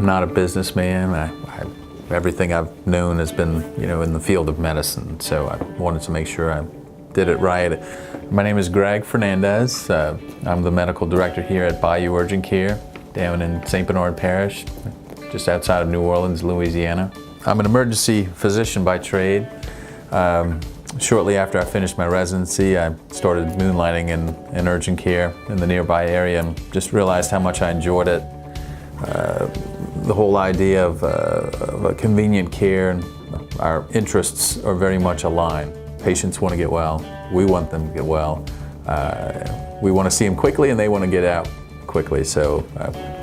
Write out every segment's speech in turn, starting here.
not a businessman. Everything I've known has been, in the field of medicine, so I wanted to make sure I did it right. My name is Greg Fernandez. I'm the medical director here at Bayou Urgent Care down in St. Bernard Parish, just outside of New Orleans, Louisiana. I'm an emergency physician by trade. Shortly after I finished my residency, I started moonlighting in urgent care in the nearby area and just realized how much I enjoyed it. The whole idea of a convenient care, and our interests are very much aligned. Patients want to get well, we want them to get well. We want to see them quickly and they want to get out quickly, so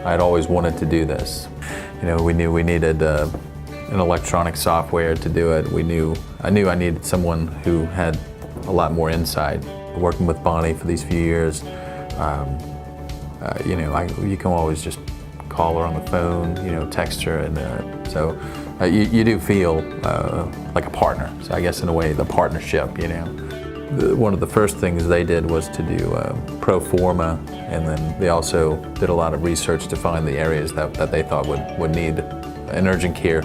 I'd always wanted to do this. We knew we needed an electronic software to do it. I knew I needed someone who had a lot more insight. Working with Bonnie for these few years, you can always just call her on the phone, text her, and so you do feel like a partner. So I guess in a way, the partnership, One of the first things they did was to do pro forma, and then they also did a lot of research to find the areas that they thought would need an urgent care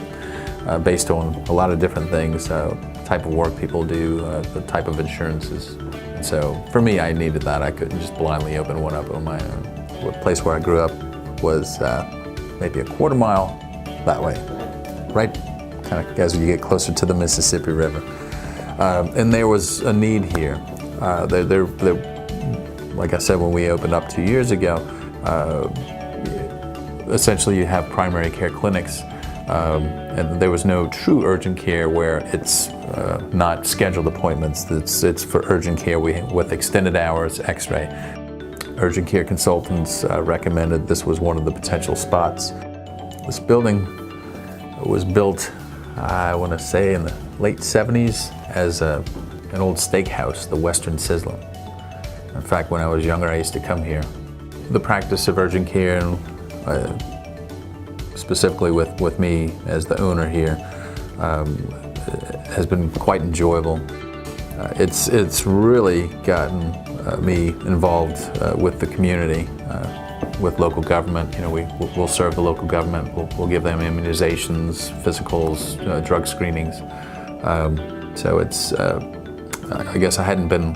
based on a lot of different things, type of work people do, the type of insurances. And so for me, I needed that. I couldn't just blindly open one up on my own. The place where I grew up was maybe a quarter mile that way, right kind of as you get closer to the Mississippi River. And there was a need here. Like I said, when we opened up 2 years ago, essentially you have primary care clinics, and there was no true urgent care where it's not scheduled appointments. It's for urgent care with extended hours, x-ray. Urgent care consultants recommended this was one of the potential spots. This building was built, I want to say, in the late 70s as an old steakhouse, the Western Sizzler. In fact, when I was younger, I used to come here. The practice of urgent care, specifically with me as the owner here, has been quite enjoyable. It's really gotten me involved with the community, with local government. We'll serve the local government. We'll give them immunizations, physicals, drug screenings. So it's, I guess I hadn't been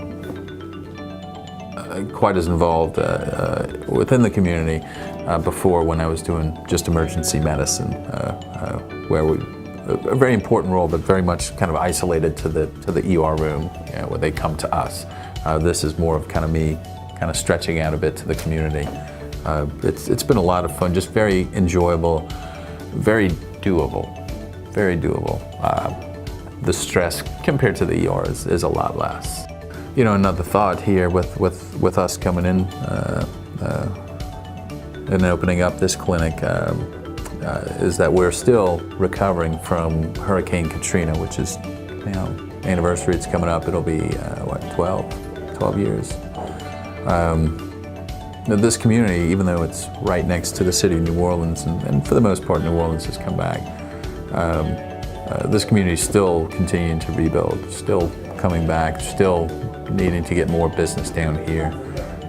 quite as involved within the community before, when I was doing just emergency medicine, where a very important role, but very much kind of isolated to the ER room, where they come to us. This is more of kind of me kind of stretching out a bit to the community. It's been a lot of fun, just very enjoyable, very doable, very doable. The stress compared to the ER is a lot less. Another thought here with us coming in and opening up this clinic is that we're still recovering from Hurricane Katrina, which is, anniversary. It's coming up. It'll be 12 years. This community, even though it's right next to the city of New Orleans, and for the most part New Orleans has come back, this community is still continuing to rebuild, still coming back, still needing to get more business down here.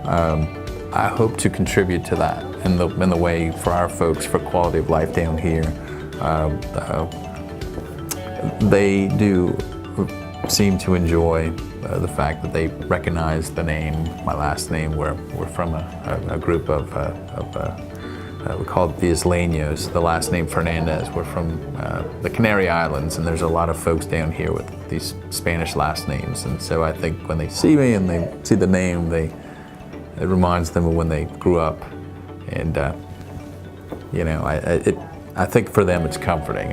I hope to contribute to that in the way for our folks, for quality of life down here. They do seem to enjoy the fact that they recognize the name, my last name. We're from a group of we call it the Isleños, the last name Fernandez. We're from the Canary Islands, and there's a lot of folks down here with these Spanish last names. And so I think when they see me and they see the name, it reminds them of when they grew up. And I think for them it's comforting.